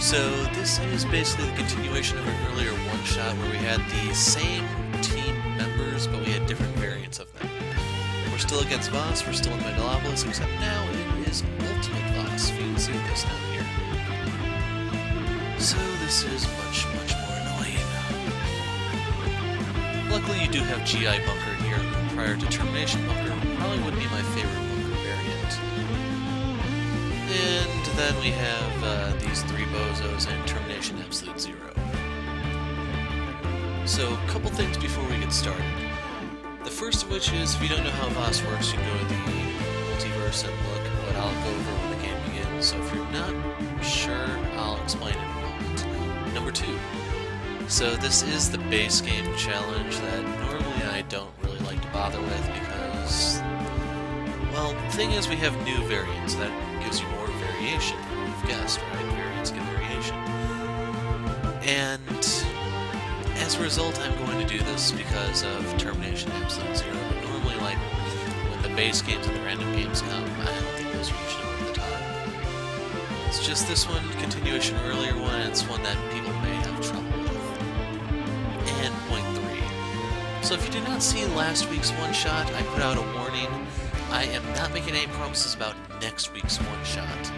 So this is basically the continuation of an earlier one-shot where we had the same team members, but we had different variants of them. We're still against Voss, we're still in Megalopolis, except now it is Ultimate Voss. You can see this down here. So this is much more annoying. Luckily you do have GI Bunker here. Prior to Termination Bunker probably would be my favorite bunker variant. And then we have these three bozos and Termination Absolute Zero. So, a couple things before we get started. The first of which is, if you don't know how Voss works, you can go to the Multiverse and look, but I'll go over when the game begins. So if you're not sure, I'll explain in a moment. Number 2. So this is the base game challenge that normally I don't really like to bother with because, well, the thing is we have new variants that gives you more variation. You've guessed, right? Variants give variation. And as a result, I'm going to do this because of Termination Absolute Zero. Normally, like, when the base games and the random games come, I don't think those are usually worth the time. It's just this one, continuation earlier one, and it's one that people may have trouble with. And point 3. So if you did not see last week's one-shot, I put out a warning. I am not making any promises about next week's one-shot.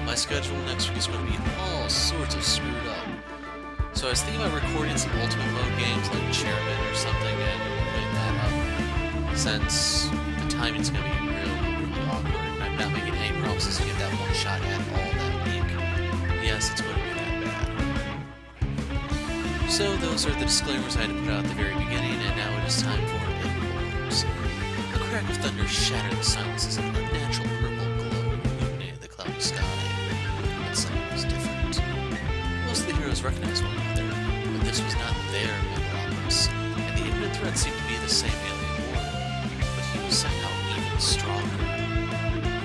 My schedule next week is going to be all sorts of screwed up. So I was thinking about recording some Ultimate Mode games like Chairman or something and putting that up, since the timing's going to be really awkward. I'm not making any promises to get that one shot at all that week. Yes, it's going to be that bad. So those are the disclaimers I had to put out at the very beginning, and now it is time for Imports. A crack of thunder shattered the silence as an unnatural purple glow illuminated the cloudy sky. But something was different. Most of the heroes recognized one another, but this was not their Megalopolis, and the imminent threat seemed to be the same alien warrior, but he was somehow even stronger.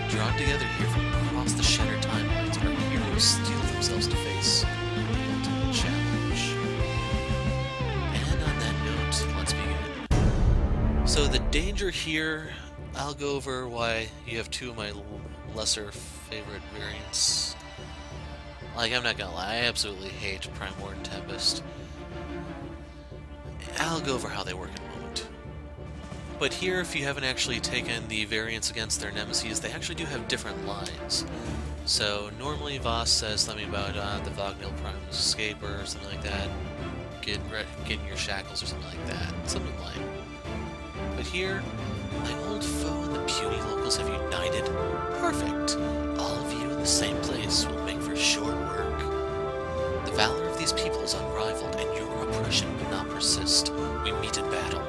Drawn together here from across the shattered timelines, our heroes steeled themselves to face the ultimate challenge. And on that note, let's begin. So the danger here, I'll go over why you have two of my lesser favorite variants. Like, I'm not gonna lie, I absolutely hate Prime War and Tempest. I'll go over how they work in a moment. But here, if you haven't actually taken the variants against their nemesis, they actually do have different lines. So, normally Voss says something about the Vognil Prime's escape or something like that. Get in your shackles or something like that. Something like. But here, my old foe and the puny locals have united. Perfect! All of you in the same place will make for short work. The valor of these people is unrivaled, and your oppression will not persist. We meet in battle.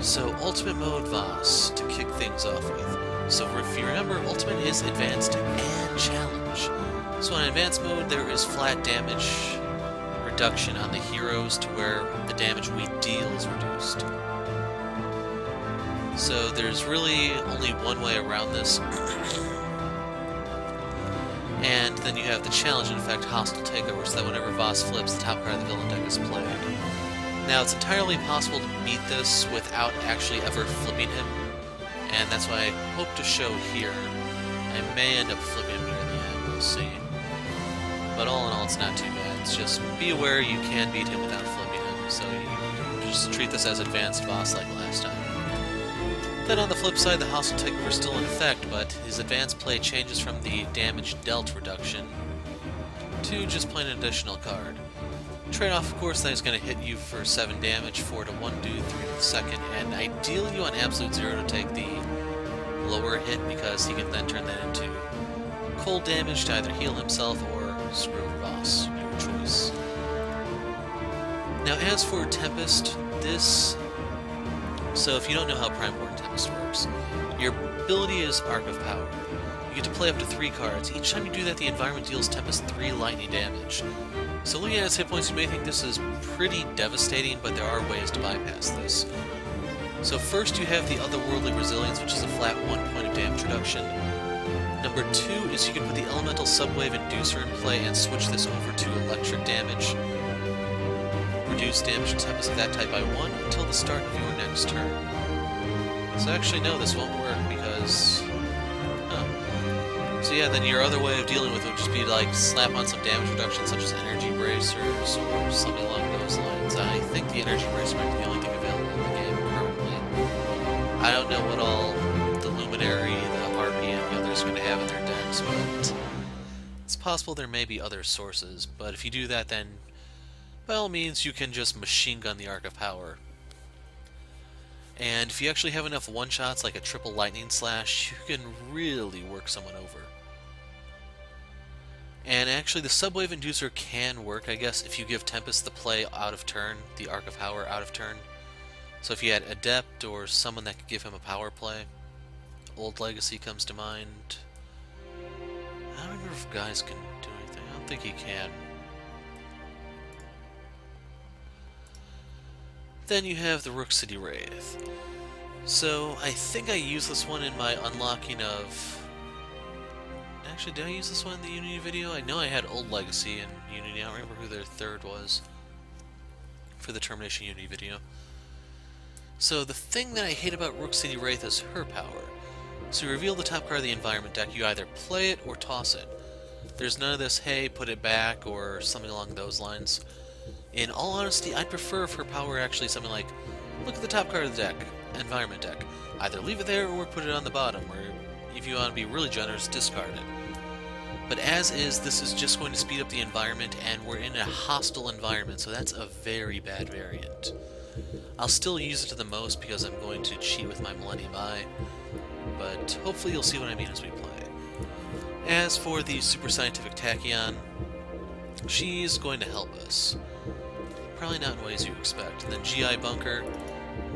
So, Ultimate Mode Voss, to kick things off with. So, if you remember, Ultimate is Advanced and Challenge. So, in Advanced Mode, there is flat damage reduction on the heroes to where the damage we deal is reduced. So there's really only one way around this. And then you have the challenge in effect, Hostile Takeover, so that whenever Voss flips, the top card of the villain deck is played. Now it's entirely possible to beat this without actually ever flipping him, and that's what I hope to show here. I may end up flipping him near the end, we'll see. But all in all, it's not too bad. It's just be aware you can beat him without flipping him, so you just treat this as Advanced Voss like last time. Then on the flip side, the Hostile Takeover is still in effect, but his advanced play changes from the damage dealt reduction to just playing an additional card. Trade-off, of course, then is going to hit you for 7 damage, 4 to 1 dude, 3 to the second, and ideally you want Absolute Zero to take the lower hit because he can then turn that into cold damage to either heal himself or screw Voss, your choice. Now as for Tempest, so if you don't know how Prime War and Tempest works, your ability is Arc of Power. You get to play up to 3 cards. Each time you do that, the environment deals Tempest 3 lightning damage. So looking at its hit points, you may think this is pretty devastating, but there are ways to bypass this. So first you have the Otherworldly Resilience, which is a flat 1 point of damage reduction. Number 2 is you can put the Elemental Subwave Inducer in play and switch this over to electric damage. Reduce damage to Tempest of that type by 1 until the start of your next turn. So actually no, this won't work because... So yeah, then your other way of dealing with it would just be like slap on some damage reduction such as energy bracers or something along those lines. I think the energy bracer might be the only thing available in the game currently. I don't know what all the Luminary, the Harpy, and the others are going to have in their decks, but it's possible there may be other sources. But if you do that, then by all means you can just machine gun the Arc of Power. And if you actually have enough one-shots like a triple lightning slash, you can really work someone over. And actually the Subwave Inducer can work, I guess, if you give Tempest the play out of turn, the Arc of Power out of turn. So if you had Adept or someone that could give him a power play. Old Legacy comes to mind. I don't remember if guys can do anything. I don't think he can. Then you have the Rook City Wraith. So I think I used this one in my unlocking of... Actually, did I use this one in the Unity video? I know I had Old Legacy in Unity. I don't remember who their third was for the Termination Unity video. So the thing that I hate about Rook City Wraith is her power. So you reveal the top card of the environment deck, you either play it or toss it. There's none of this, hey, put it back, or something along those lines. In all honesty, I'd prefer if her power actually something like, look at the top card of the deck, environment deck. Either leave it there or put it on the bottom, or if you want to be really generous, discard it. But as is, this is just going to speed up the environment, and we're in a hostile environment, so that's a very bad variant. I'll still use it to the most because I'm going to cheat with my Millennium Eye, but hopefully you'll see what I mean as we play. As for the Super Scientific Tachyon, she's going to help us. Probably not in ways you expect. And then GI Bunker,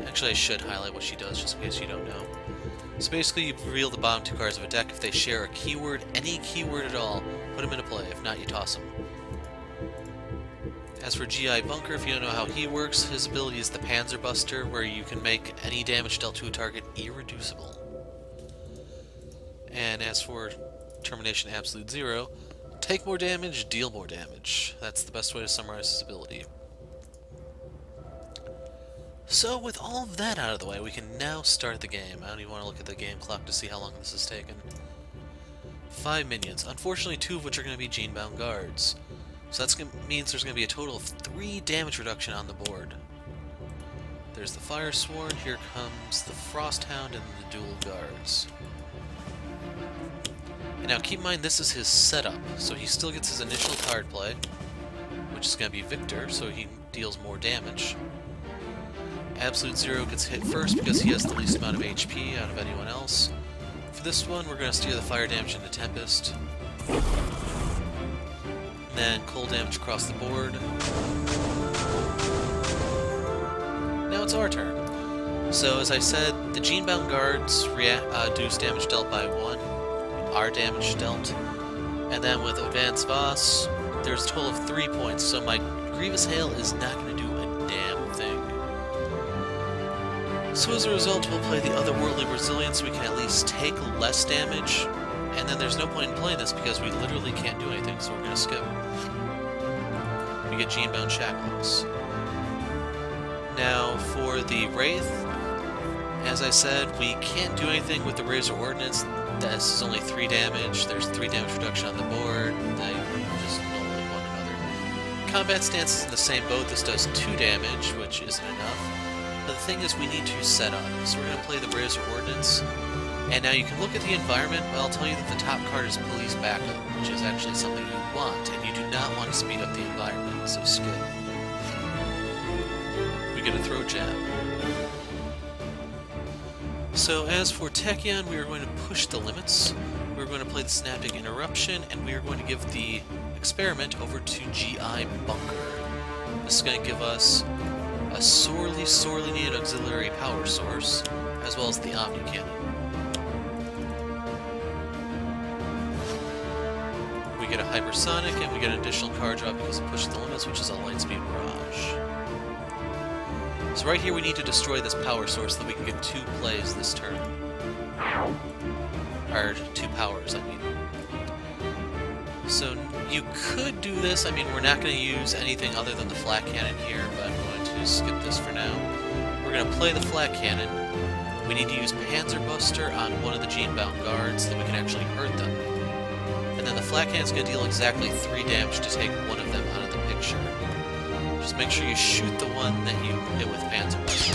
actually I should highlight what she does just in case you don't know. So basically you reveal the bottom two cards of a deck. If they share a keyword, any keyword at all, put them into play. If not, you toss them. As for GI Bunker, if you don't know how he works, his ability is the Panzer Buster, where you can make any damage dealt to a target irreducible. And as for Termination Absolute Zero, take more damage, deal more damage. That's the best way to summarize his ability. So with all of that out of the way, we can now start the game. I don't even want to look at the game clock to see how long this has taken. 5 minions, unfortunately 2 of which are going to be Genebound Guards. So that means there's going to be a total of 3 damage reduction on the board. There's the Firesworn, here comes the Frosthound, and the Dual Guards. And now keep in mind this is his setup, so he still gets his initial card play, which is going to be Victor, so he deals more damage. Absolute Zero gets hit first because he has the least amount of HP out of anyone else. For this one, we're going to steer the fire damage into Tempest. And then cold damage across the board. Now it's our turn. So as I said, the Genebound Guards reduce damage dealt by 1, our damage dealt. And then with Advanced Voss, there's a total of 3 points, so my Grievous Hail is not going to do a damn thing. So as a result, we'll play the Otherworldly Resilience so we can at least take less damage, and then there's no point in playing this because we literally can't do anything, so we're going to skip. We get Genebound Shackles. Now, for the Wraith, as I said, we can't do anything with the Razor Ordnance. This is only 3 damage, there's 3 damage reduction on the board, they just nullify one another. Combat Stance is in the same boat, this does 2 damage, which isn't enough. But the thing is, we need to set up, so we're going to play the Razor Ordnance. And now you can look at the environment, but I'll tell you that the top card is Police Backup, which is actually something you want, and you do not want to speed up the environment, so skip. We get a Throw Jab. So as for Tachyon, we are going to push the limits. We're going to play the Synaptic Interruption, and we are going to give the Experiment over to GI Bunker. This is going to give us a sorely, sorely needed auxiliary power source, as well as the Omni Cannon. We get a Hypersonic, and we get an additional card drop because of Push the Limits, which is a Lightspeed Barrage. So right here we need to destroy this power source so that we can get 2 plays this turn. Or 2 powers, I mean. So you could do this, I mean we're not going to use anything other than the Flat Cannon here, but I'm going to skip this for now. We're going to play the Flat Cannon. We need to use Panzer Buster on one of the Genebound Guards so that we can actually hurt them. And then the Flak Hand's going to deal exactly 3 damage to take one of them out of the picture. Just make sure you shoot the one that you hit with Panzer Buster.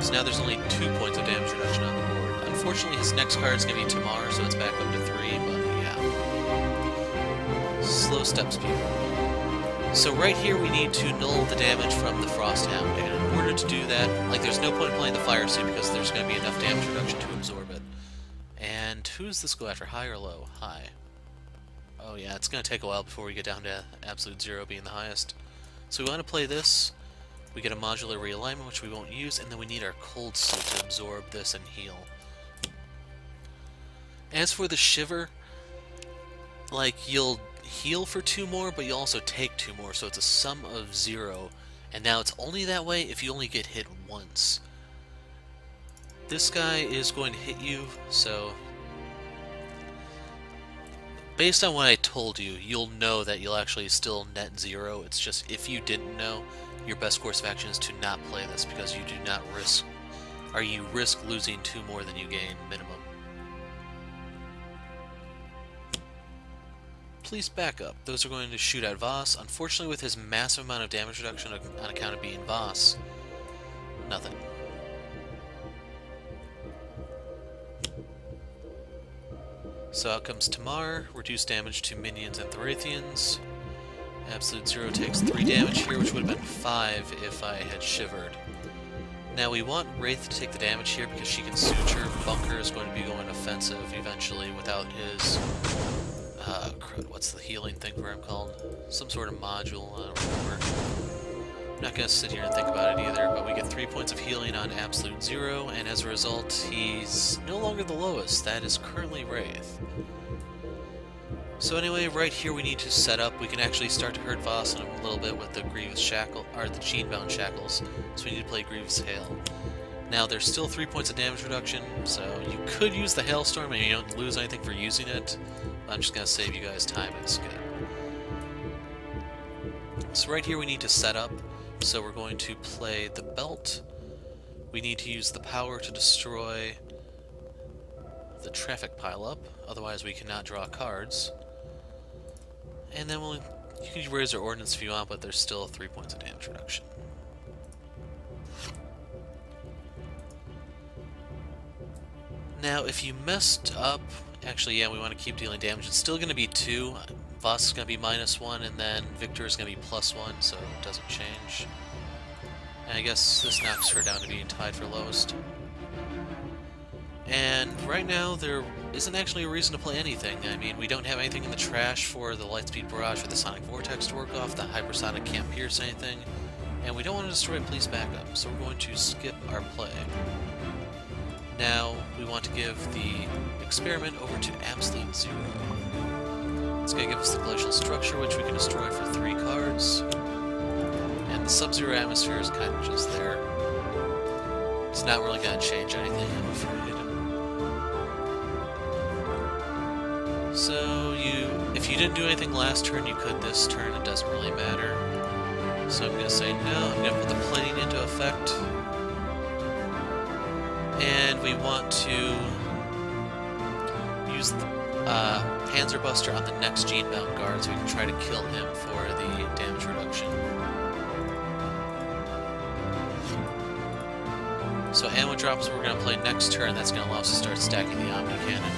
So now there's only 2 points of damage reduction on the board. Unfortunately, his next card is going to be Tamar, so it's back up to 3, but yeah. Slow steps, people. So right here we need to null the damage from the Frost Hound, and in order to do that, like, there's no point in playing the Fire Suit because there's going to be enough damage reduction to absorb it. And who does this go after, high or low? High. Oh yeah, it's going to take a while before we get down to absolute 0 being the highest. So we want to play this, we get a modular realignment which we won't use, and then we need our Cold Suit to absorb this and heal. As for the Shiver, like, you'll heal for 2 more, but you'll also take 2 more, so it's a sum of 0, and now it's only that way if you only get hit once. This guy is going to hit you, so based on what I told you, you'll know that you'll actually still net 0. It's just, if you didn't know, your best course of action is to not play this, because you do not risk, or you risk losing 2 more than you gain minimum. Please back up. Those are going to shoot at Voss. Unfortunately, with his massive amount of damage reduction on account of being Voss, nothing. So out comes Tamar, reduced damage to minions and Thracians. Absolute 0 takes 3 damage here, which would have been 5 if I had shivered. Now we want Wraith to take the damage here because she can suture. Bunker is going to be going offensive eventually without his what's the healing thing for him called? Some sort of module, I don't remember. I'm not going to sit here and think about it either, but we get 3 points of healing on absolute 0, and as a result, he's no longer the lowest. That is currently Wraith. So anyway, right here we need to set up. We can actually start to hurt Voss in a little bit with the Grievous Shackle, or the Genebound Shackles, so we need to play Grievous Hail. Now there's still 3 points of damage reduction, so you could use the Hailstorm and you don't lose anything for using it. I'm just going to save you guys time and skip. So right here we need to set up, so we're going to play the Belt. We need to use the power to destroy the traffic pileup, otherwise we cannot draw cards. And then you can raise our ordnance if you want, but there's still 3 points of damage reduction. Now, if you messed up, actually, yeah, we want to keep dealing damage. It's still going to be 2. Voss is going to be -1, and then Victor is going to be +1, so it doesn't change. And I guess this knocks her down to being tied for lowest. And right now, there isn't actually a reason to play anything. I mean, we don't have anything in the trash for the Lightspeed Barrage or the Sonic Vortex to work off. The Hypersonic can't pierce anything. And we don't want to destroy Police Backup, so we're going to skip our play. Now, we want to give the experiment over to absolute 0. It's going to give us the Glacial Structure, which we can destroy for 3 cards. And the Sub-Zero Atmosphere is kind of just there. It's not really going to change anything, I'm afraid. So, if you didn't do anything last turn, you could this turn. It doesn't really matter. So I'm going to say no. I'm going to put the plating into effect. And we want to use the Panzer Buster on the next Genebound guard so we can try to kill him for the damage reduction. So ammo drops we're going to play next turn. That's going to allow us to start stacking the Omni Cannon.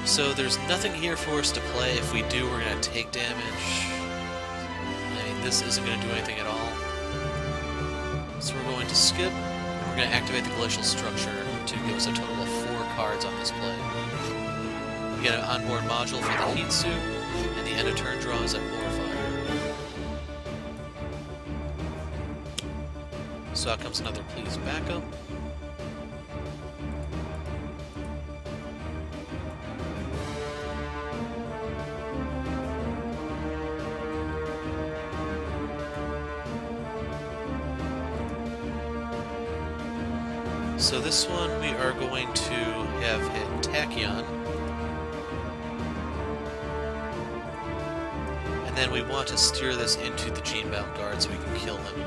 So there's nothing here for us to play. If we do, we're going to take damage. I mean, this isn't going to do anything at all. So we're going to skip. We're going to activate the Glacial Structure to give us a total of 4 cards on this play. We get an onboard module for the Heat Suit, and the end of turn draw is at Glorifier. So out comes another Please Backup. So this one we are going to have hit Tachyon. And then we want to steer this into the Genebound guard so we can kill him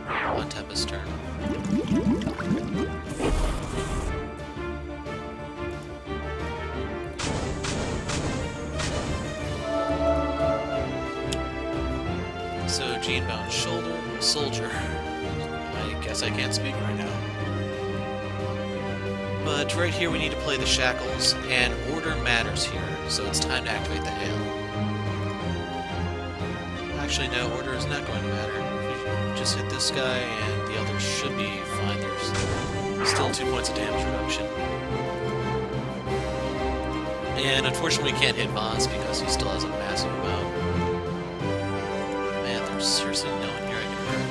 on Tempest turn. Gene-bound soldier. I guess I can't speak right now. But right here we need to play the shackles, and order matters here, so it's time to activate the hail. Actually, no, order is not going to matter. We just hit this guy, and the others should be fine. There's still 2 points of damage reduction. And unfortunately we can't hit Voss because he still has a massive amount. Man, there's seriously no one here I can hurt.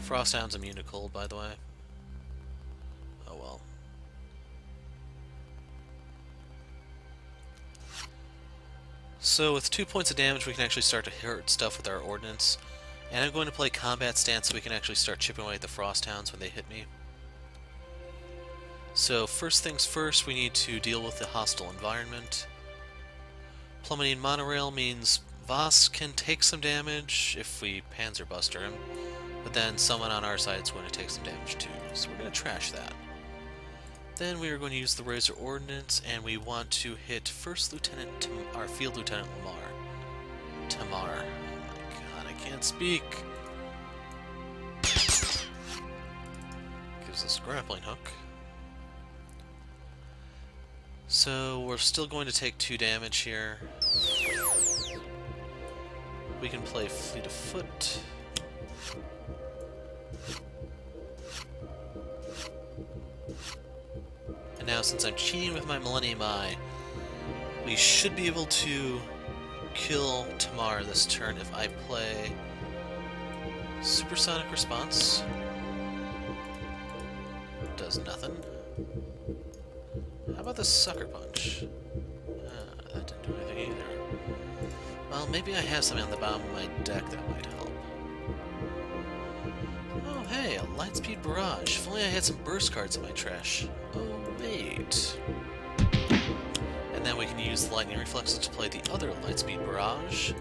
Frosthound's immune to cold, by the way. Oh well. So with 2 points of damage we can actually start to hurt stuff with our ordnance. And I'm going to play combat stance so we can actually start chipping away at the Frosthounds when they hit me. So first things first, we need to deal with the hostile environment. Plummeting monorail means Voss can take some damage if we Panzerbuster him, but then someone on our side is going to take some damage too, so we're going to trash that. Then we are going to use the Razor Ordnance, and we want to hit First Lieutenant, our Field Lieutenant Tamar. Oh my god, I can't speak. Gives us a grappling hook. So we're still going to take 2 damage here. We can play Fleet of Foot. And now since I'm cheating with my Millennium Eye, we should be able to kill Tamar this turn if I play Supersonic Response. Does nothing. How about the Sucker Punch? That didn't do anything either. Well, maybe I have something on the bottom of my deck that might help. Oh hey, a Lightspeed Barrage. If only I had some burst cards in my trash. Oh wait. And then we can use the Lightning Reflexes to play the other Lightspeed Barrage.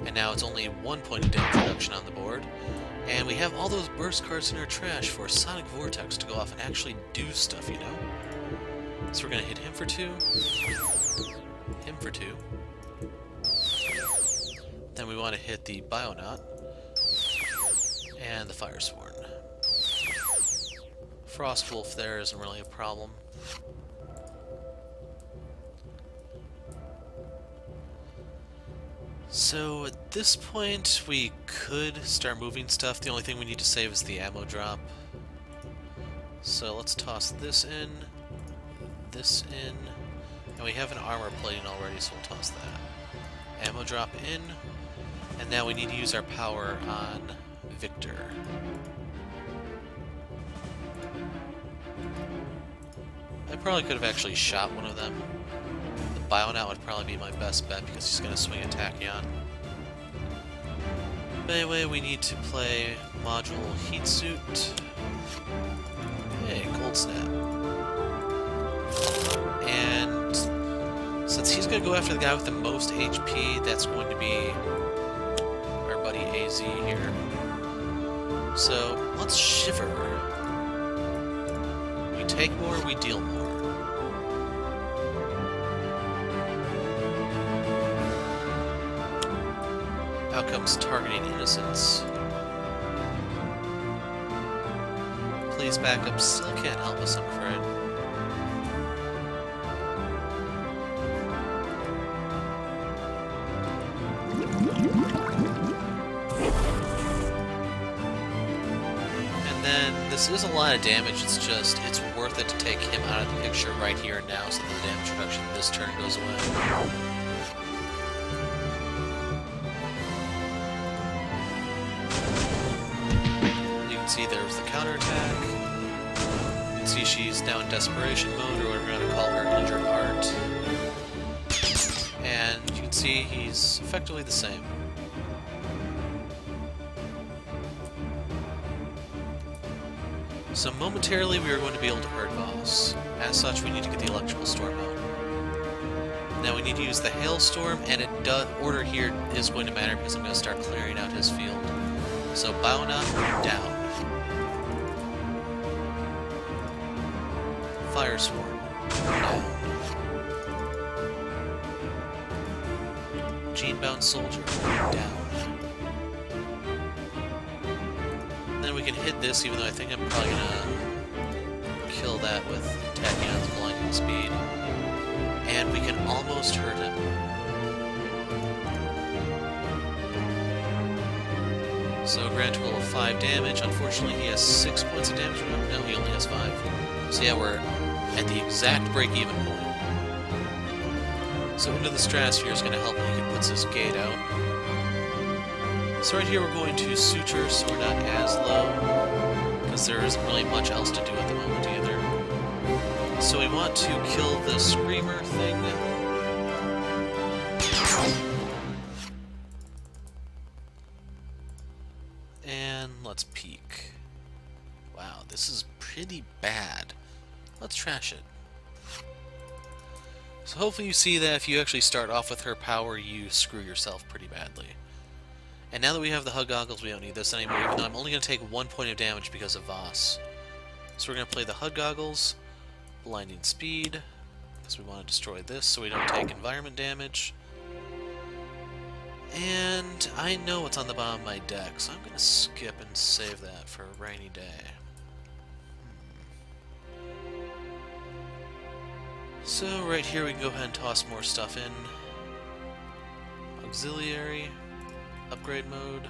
And now it's only 1 point of damage reduction on the board. And we have all those burst cards in our trash for Sonic Vortex to go off and actually do stuff, you know? So we're going to hit him for 2, him for 2, then we want to hit the Bionaut, and the Firesworn. Frostwolf there isn't really a problem. So at this point we could start moving stuff. The only thing we need to save is the ammo drop. So let's toss this in. This in, and we have an armor plating already, so we'll toss that. Ammo drop in, and now we need to use our power on Victor. I probably could have actually shot one of them. The Bionaut would probably be my best bet because he's going to swing a Tachyon. But anyway, we need to play Module Heat Suit. Hey, Cold Snap. And since he's going to go after the guy with the most HP, that's going to be our buddy AZ here. So let's Shiver. We take more, we deal more. Out comes Targeting Innocence. Please backup still can't help us, I'm afraid. And then this is a lot of damage, it's just, it's worth it to take him out of the picture right here and now so that the damage reduction this turn goes away. See, there's the counterattack. You can see she's now in desperation mode, or whatever we're going to call her, injured art. And you can see he's effectively the same. So momentarily we are going to be able to hurt Voss. As such, we need to get the Electrical Storm out. Now we need to use the Hailstorm, and order here is going to matter because I'm going to start clearing out his field. So Bionaut down. Firesworn down. Gene-bound Soldier down. then we can hit this, even though I think I'm probably gonna kill that with Tachyon's blinding speed. And we can almost hurt him. So grand total of 5 damage. Unfortunately, he has 6 points of damage. No, he only has 5. So yeah, we're at the exact break-even point. So into the Stratosphere is going to help when he puts his gate out. So right here we're going to suture so we're not as low, because there isn't really much else to do at the moment either. So we want to kill the Screamer thing. And let's peek. Wow, this is pretty bad. Let's trash it. So hopefully you see that if you actually start off with her power, you screw yourself pretty badly. And now that we have the Hug Goggles, we don't need this anymore, even though I'm only going to take 1 point of damage because of Voss. So we're going to play the Hug Goggles, Blinding Speed, because we want to destroy this so we don't take environment damage. And I know what's on the bottom of my deck, so I'm going to skip and save that for a rainy day. So right here we can go ahead and toss more stuff in. Auxiliary, upgrade mode,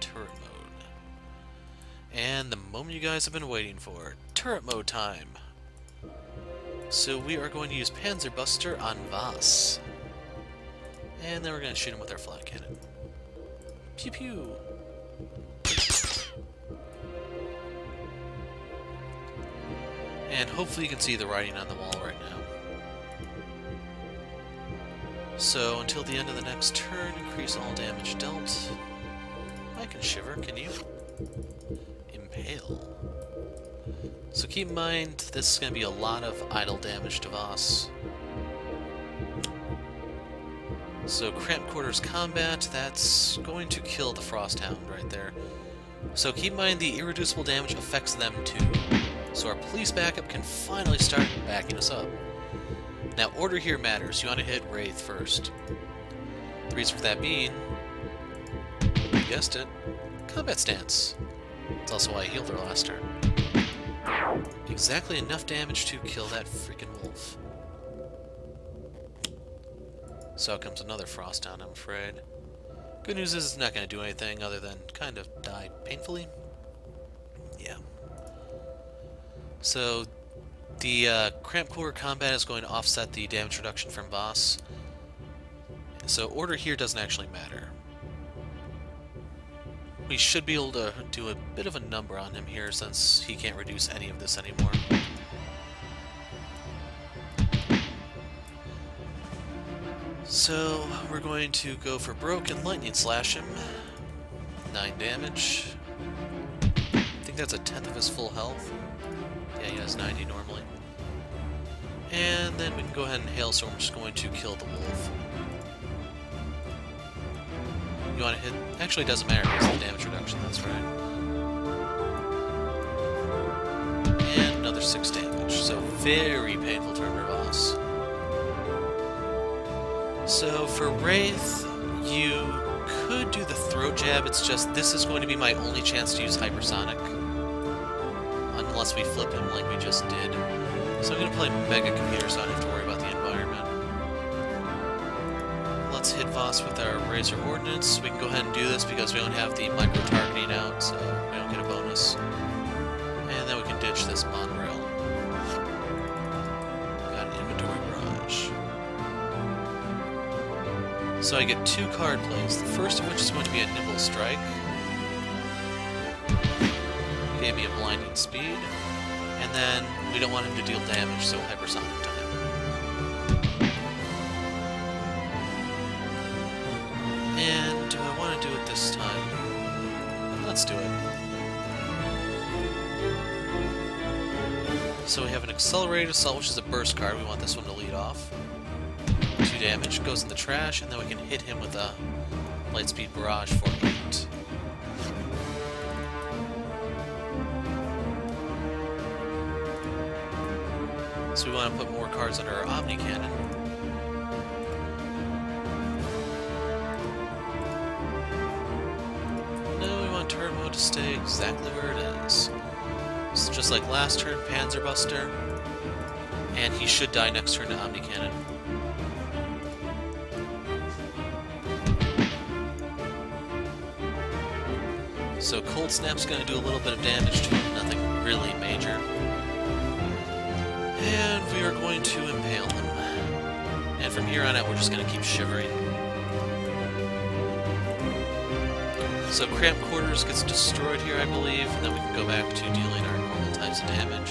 turret mode. And the moment you guys have been waiting for, turret mode time. So we are going to use Panzerbuster on Voss. And then we're going to shoot him with our flat cannon. Pew pew! And hopefully you can see the writing on the wall right now. So, until the end of the next turn, increase all damage dealt. I can shiver, can you? Impale. So keep in mind, this is going to be a lot of idle damage to Voss. So, Cramped Quarters Combat, that's going to kill the Frosthound right there. So keep in mind, the irreducible damage affects them too. So our police backup can finally start backing us up. Now, order here matters. You want to hit Wraith first. The reason for that being, you guessed it, combat stance. That's also why I healed her last turn. Exactly enough damage to kill that freaking wolf. So out comes another Frosthound, I'm afraid. Good news is it's not going to do anything other than kind of die painfully. Yeah. So the Cramped Quarter Combat is going to offset the damage reduction from Voss. So order here doesn't actually matter. We should be able to do a bit of a number on him here since he can't reduce any of this anymore. So we're going to go for Broke and Lightning Slash him. 9 damage. I think that's a tenth of his full health. Yeah, he has 90 normally. And then we can go ahead and Hailstorm. We're just going to kill the wolf. You want to hit... Actually, it doesn't matter because of the damage reduction, that's right. And another 6 damage. So very painful turn for Voss. So for Wraith, you could do the Throat Jab. It's just this is going to be my only chance to use Hypersonic. Unless we flip him like we just did. So I'm going to play Mega Computer so I don't have to worry about the environment. Let's hit Voss with our Razor Ordnance. We can go ahead and do this because we don't have the micro-targeting out, so we don't get a bonus. And then we can ditch this monorail. Got an inventory barrage. So I get 2 card plays, the first of which is going to be a Nimble Strike. Gave me a Blinding Speed. And then we don't want him to deal damage, so Hypersonic time. And do I want to do it this time? Let's do it. So we have an Accelerated Assault, which is a burst card. We want this one to lead off. 2 damage, goes in the trash, and then we can hit him with a Lightspeed Barrage for 8. So we want to put more cards under our Omni Cannon. No, we want Turret Mode to stay exactly where it is. So just like last turn, Panzer Buster, and he should die next turn to Omni Cannon. So Cold Snap's going to do a little bit of damage to him, nothing really major. And we are going to impale him. And from here on out, we're just going to keep shivering. So Cramp Quarters gets destroyed here, I believe, and then we can go back to dealing our normal types of damage.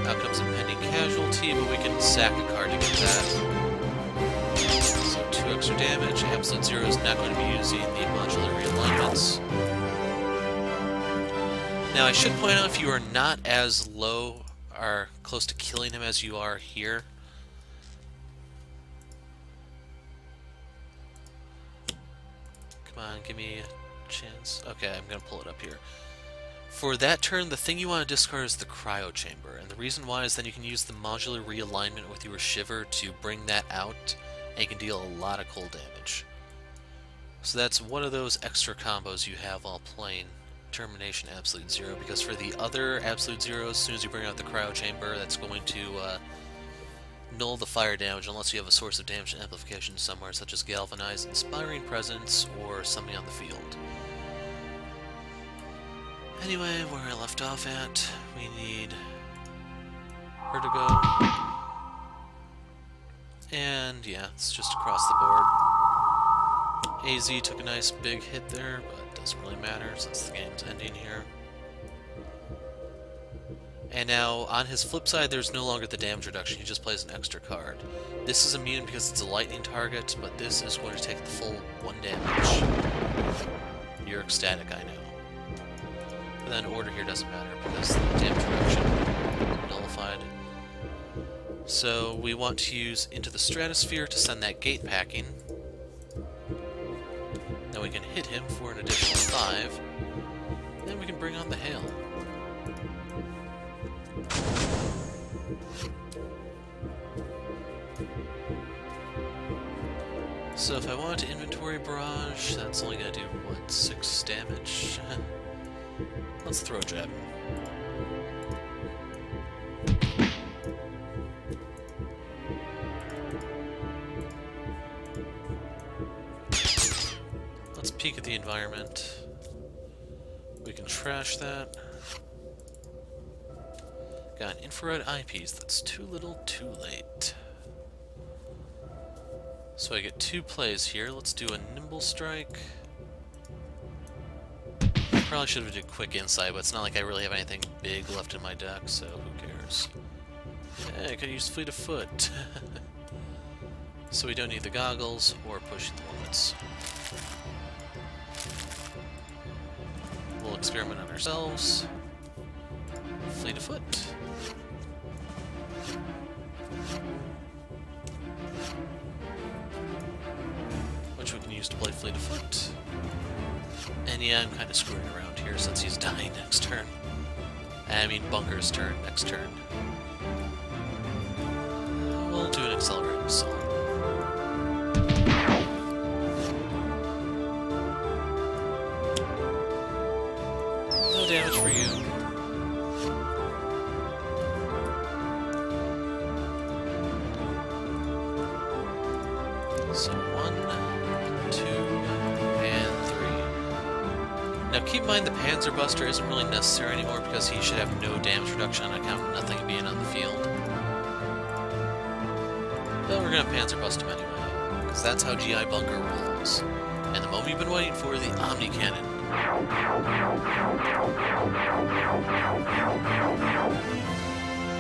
Out comes Impending Casualty, but we can sack a card to get that. So 2 extra damage. Absolute Zero is not going to be using the modular realignments. Now I should point out, if you are not as low or close to killing him as you are here, come on, give me a chance. Okay, I'm going to pull it up here. For that turn, the thing you want to discard is the Cryo Chamber, and the reason why is then you can use the modular realignment with your Shiver to bring that out, and you can deal a lot of cold damage. So that's one of those extra combos you have while playing Termination Absolute Zero, because for the other Absolute Zeros, as soon as you bring out the Cryo Chamber, that's going to null the fire damage unless you have a source of damage and amplification somewhere, such as Galvanize, Inspiring Presence, or something on the field. Anyway, where I left off at, we need her to go. And yeah, it's just across the board. AZ took a nice big hit there, but it doesn't really matter since the game's ending here. And now, on his flip side, there's no longer the damage reduction, he just plays an extra card. This is immune because it's a lightning target, but this is going to take the full 1 damage. You're ecstatic, I know. But then order here doesn't matter because the damage reduction is nullified. So we want to use Into the Stratosphere to send that gate packing. Then we can hit him for an additional 5. Then we can bring on the Hail. So if I want to Inventory Barrage, that's only going to do, what, 6 damage? Let's throw a jab. Let's peek at the environment. We can trash that. Got an infrared eyepiece that's too little, too late. So I get 2 plays here. Let's do a Nimble Strike. Probably should have did Quick Insight, but it's not like I really have anything big left in my deck, so who cares? Hey, I could use Fleet of Foot. So we don't need the goggles or pushing the limits. We'll experiment on ourselves. Fleet of Foot. Which we can use to play Fleet of Foot. And yeah, I'm kind of screwing around here since he's dying next turn. I mean, Bunker's turn next turn. We'll do an Accelerated Assault. No damage for you. So 1, 2, and 3. Now keep in mind the Panzer Buster isn't really necessary anymore because he should have no damage reduction on account of nothing being on the field. But we're gonna Panzer Bust him anyway, because that's how GI Bunker rolls. And the moment you've been waiting for, the Omni Cannon.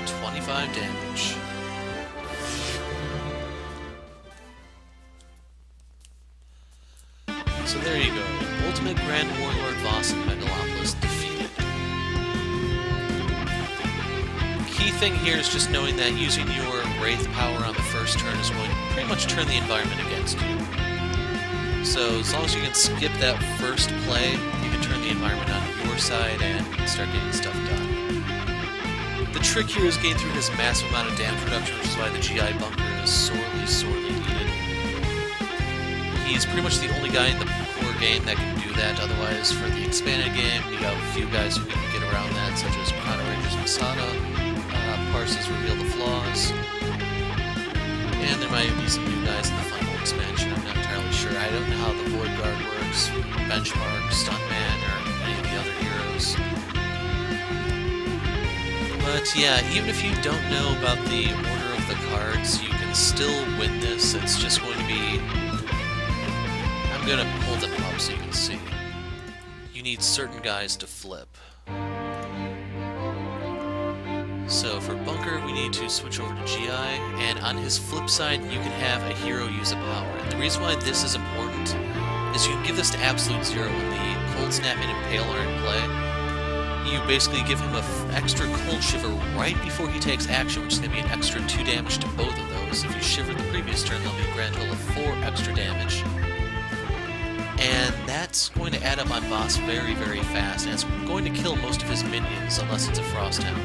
25 damage. So there you go. Ultimate Grand Warlord Voss and Megalopolis defeated. Key thing here is just knowing that using your Wraith power on the first turn is going to pretty much turn the environment against you. So as long as you can skip that first play, you can turn the environment on your side and start getting stuff done. The trick here is getting through his massive amount of damage reduction, which is why the GI Bunker is sorely, sorely needed. he's pretty much the only guy in the core game that can do that. Otherwise, for the expanded game, you have a few guys who can get around that, such as Chrono Ranger's Masada, Parsons Reveal the Flaws, and there might be some new guys in the final expansion. I'm not entirely sure. I don't know how the Void Guard works, Benchmark, Stuntman, or any of the other heroes. But yeah, even if you don't know about the order of the cards, you can still win this. It's just going to be... I'm going to pull them up so you can see. You need certain guys to flip. So for Bunker, we need to switch over to GI, and on his flip side, you can have a hero use a power. And the reason why this is important is you can give this to Absolute Zero when the Cold Snap and Impale are in play. You basically give him an extra Cold Shiver right before he takes action, which is going to be an extra 2 damage to both of those. If you shiver the previous turn, there'll be a grand total of 4 extra damage. And that's going to add up on Voss very, very fast, and it's going to kill most of his minions, unless it's a Frost Hound.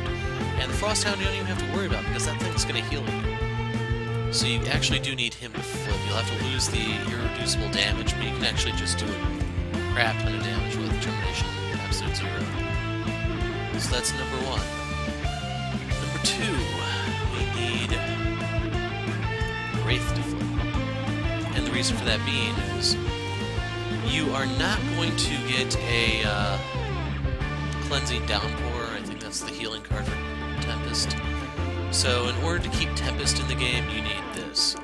And the Frost Hound you don't even have to worry about, because that thing's going to heal you. So you actually do need him to flip. You'll have to lose the irreducible damage, but you can actually just do a crap ton of damage with Determination Absolute Zero. So that's number 1. Number 2, we need Wraith to flip. And the reason for that being is you are not going to get a Cleansing Downpour. I think that's the healing card for Tempest. So in order to keep Tempest in the game, you need this.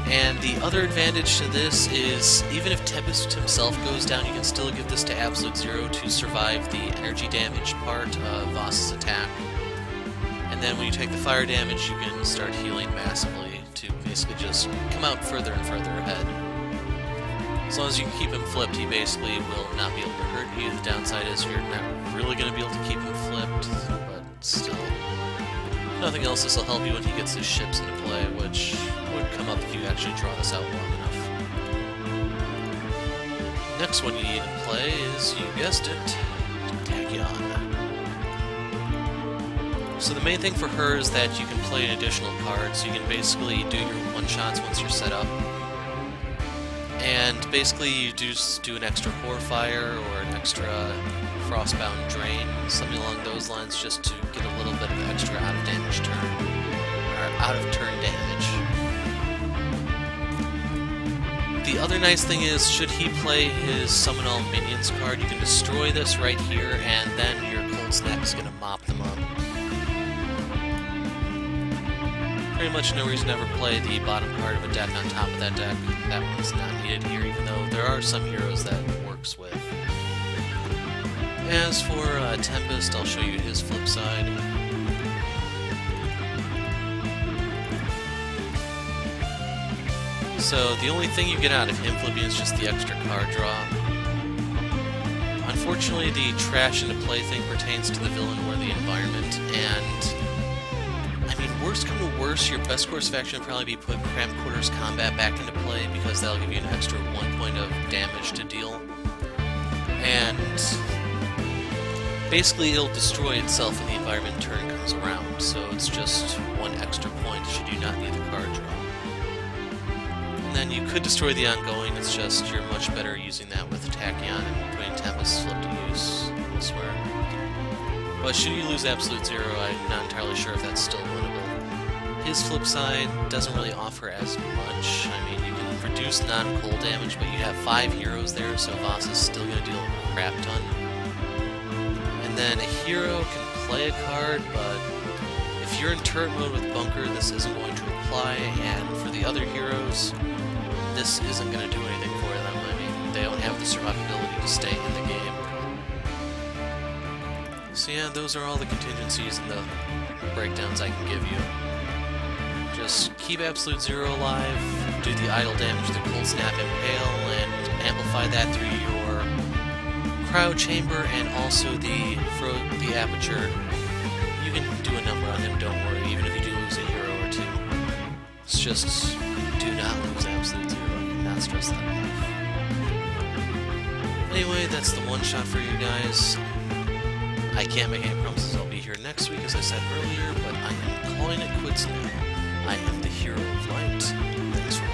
And the other advantage to this is, even if Tempest himself goes down, you can still give this to Absolute Zero to survive the energy damage part of Voss's attack. And then when you take the fire damage, you can start healing massively to basically just come out further and further ahead. As long as you can keep him flipped, he basically will not be able to hurt you. The downside is you're not really going to be able to keep him flipped, but still. If nothing else, this will help you when he gets his ships into play, which would come up if you actually draw this out long enough. Next one you need to play is, you guessed it, Tachyon. So the main thing for her is that you can play an additional card, so you can basically do your one-shots once you're set up. And basically you just do an extra Core Fire or an extra Frostbound Drain, something along those lines, just to get a little bit of extra out-of-damage turn, or out-of-turn damage. The other nice thing is, should he play his Summon All Minions card, you can destroy this right here, and then your Cold Snap is going to mop them up. Pretty much no reason to ever play the bottom card of a deck on top of that deck. That one's not needed here, even though there are some heroes that it works with. As for Tempest, I'll show you his flip side. So the only thing you get out of him flipping is just the extra card draw. Unfortunately, the trash into play thing pertains to the villain or the environment, and worst come to worst, your best course of action would probably be put Cramped Quarters Combat back into play, because that'll give you an extra 1 point of damage to deal. And basically it'll destroy itself when the environment turn comes around, so it's just 1 extra point should you not need the card draw. And then you could destroy the ongoing, it's just you're much better using that with Tachyon and putting Tempest flip to use elsewhere. But should you lose Absolute Zero, I'm not entirely sure if that's still winnable. His flip side doesn't really offer as much. I mean, you can reduce non-cold damage, but you have 5 heroes there, so Voss is still going to deal a crap ton. And then a hero can play a card, but if you're in turret mode with Bunker, this isn't going to apply, and for the other heroes, this isn't going to do anything for them. I mean, they don't have the survivability to stay in the game. So yeah, those are all the contingencies and the breakdowns I can give you. Just keep Absolute Zero alive, do the idle damage, the Cold Snap Impale, and amplify that through your Cryo Chamber and also the Aperture. You can do a number on him, don't worry, even if you do lose a hero or 2. It's just, do not lose Absolute Zero, I cannot stress that enough. Anyway, that's the one-shot for you guys. I can't make any promises I'll be here next week, as I said earlier, but I am calling it quits now. I am the Hero of Light. Thanks for